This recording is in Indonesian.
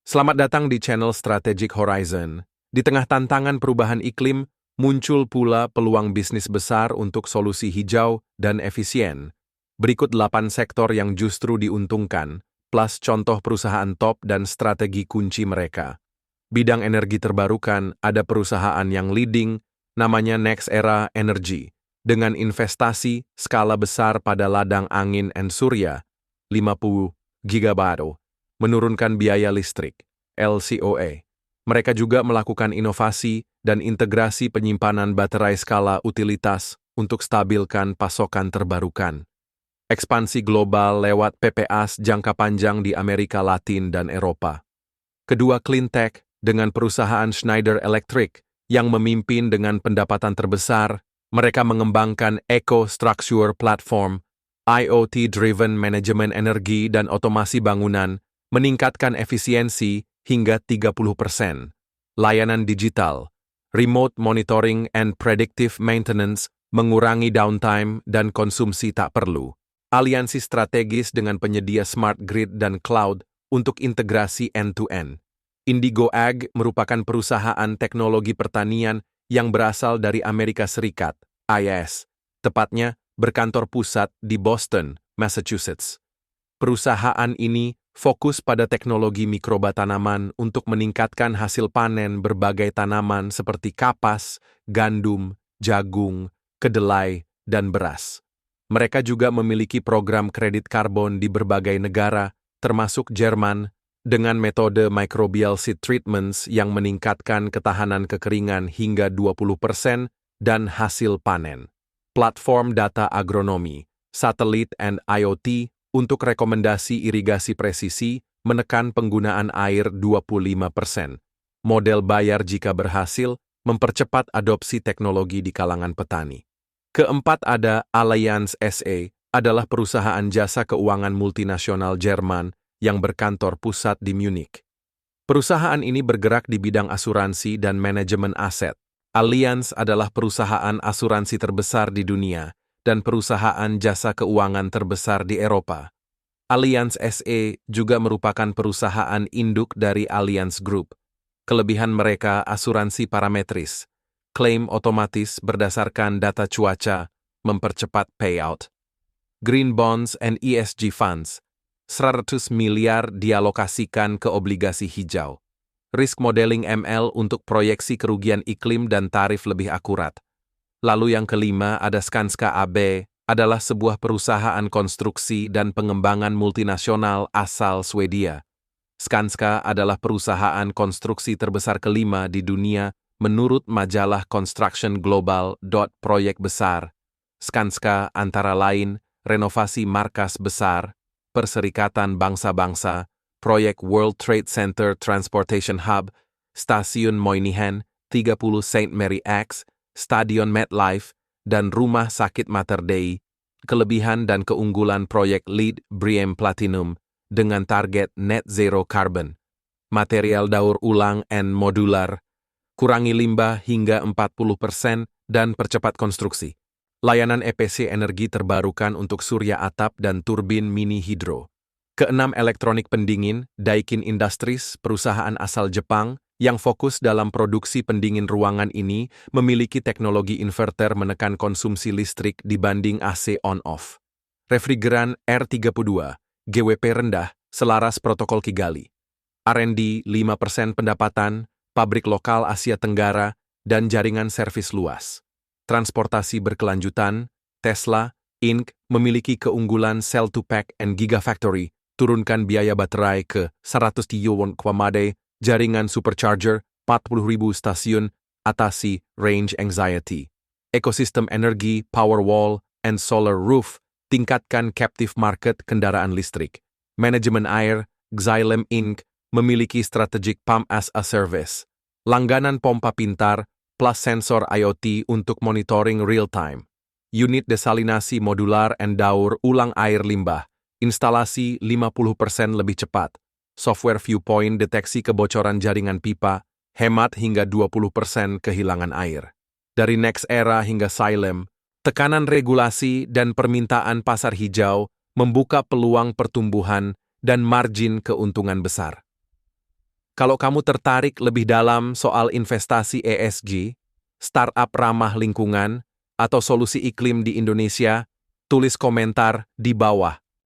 Selamat datang di channel Strategic Horizon. Di tengah tantangan perubahan iklim, muncul pula peluang bisnis besar untuk solusi hijau dan efisien. Berikut 8 sektor yang justru diuntungkan, plus contoh perusahaan top dan strategi kunci mereka. Bidang energi terbarukan, ada perusahaan yang leading, namanya NextEra Energy, dengan investasi skala besar pada ladang angin dan surya, 50 gigawatt, menurunkan biaya listrik, LCOE. Mereka juga melakukan inovasi dan integrasi penyimpanan baterai skala utilitas untuk stabilkan pasokan terbarukan. Ekspansi global lewat PPAs jangka panjang di Amerika Latin dan Eropa. Kedua, clean tech dengan perusahaan Schneider Electric yang memimpin dengan pendapatan terbesar. Mereka mengembangkan EcoStruxure Platform, IoT-driven manajemen energi dan otomasi bangunan, meningkatkan efisiensi hingga 30%. Layanan digital, remote monitoring and predictive maintenance, mengurangi downtime dan konsumsi tak perlu. Aliansi strategis dengan penyedia smart grid dan cloud untuk integrasi end-to-end. Indigo Ag merupakan perusahaan teknologi pertanian yang berasal dari Amerika Serikat, IS, tepatnya berkantor pusat di Boston, Massachusetts. Perusahaan ini fokus pada teknologi mikroba tanaman untuk meningkatkan hasil panen berbagai tanaman seperti kapas, gandum, jagung, kedelai, dan beras. Mereka juga memiliki program kredit karbon di berbagai negara, termasuk Jerman, dengan metode microbial seed treatments yang meningkatkan ketahanan kekeringan hingga 20% dan hasil panen. Platform data agronomi, satelit and IoT untuk rekomendasi irigasi presisi, menekan penggunaan air 25%. Model bayar jika berhasil, mempercepat adopsi teknologi di kalangan petani. Keempat, ada Allianz SE, adalah perusahaan jasa keuangan multinasional Jerman yang berkantor pusat di Munich. Perusahaan ini bergerak di bidang asuransi dan manajemen aset. Allianz adalah perusahaan asuransi terbesar di dunia dan perusahaan jasa keuangan terbesar di Eropa. Allianz SE juga merupakan perusahaan induk dari Allianz Group. Kelebihan mereka asuransi parametris, klaim otomatis berdasarkan data cuaca, mempercepat payout. Green bonds and ESG funds, 100 miliar dialokasikan ke obligasi hijau. Risk modeling ML untuk proyeksi kerugian iklim dan tarif lebih akurat. Lalu yang kelima, ada Skanska AB, adalah sebuah perusahaan konstruksi dan pengembangan multinasional asal Swedia. Skanska adalah perusahaan konstruksi terbesar kelima di dunia menurut majalah Construction Global. Proyek besar Skanska antara lain renovasi markas besar, Perserikatan Bangsa-Bangsa, proyek World Trade Center Transportation Hub, Stasiun Moynihan, 30 St. Mary X, Stadion MetLife, dan Rumah Sakit Mater Dei. Kelebihan dan keunggulan proyek LEED BREEAM Platinum dengan target net zero carbon. Material daur ulang and modular, kurangi limbah hingga 40% dan percepat konstruksi. Layanan EPC energi terbarukan untuk surya atap dan turbin mini hidro. Keenam, elektronik pendingin, Daikin Industries, perusahaan asal Jepang, yang fokus dalam produksi pendingin ruangan ini, memiliki teknologi inverter menekan konsumsi listrik dibanding AC on-off. Refrigeran R32, GWP rendah, selaras protokol Kigali. R&D 5% pendapatan, pabrik lokal Asia Tenggara, dan jaringan servis luas. Transportasi berkelanjutan, Tesla, Inc. memiliki keunggulan Cell-to-Pack and Gigafactory, turunkan biaya baterai ke 100 kWh, jaringan supercharger, 40.000 stasiun, atasi range anxiety. Ekosistem energi, Powerwall, and Solar Roof, tingkatkan captive market kendaraan listrik. Manajemen air, Xylem Inc. memiliki strategic pump as a service. Langganan pompa pintar, plus sensor IoT untuk monitoring real-time. Unit desalinasi modular and daur ulang air limbah. Instalasi 50% lebih cepat. Software Viewpoint deteksi kebocoran jaringan pipa, hemat hingga 20% kehilangan air. Dari NextEra hingga Xylem, tekanan regulasi dan permintaan pasar hijau membuka peluang pertumbuhan dan margin keuntungan besar. Kalau kamu tertarik lebih dalam soal investasi ESG, startup ramah lingkungan, atau solusi iklim di Indonesia, tulis komentar di bawah.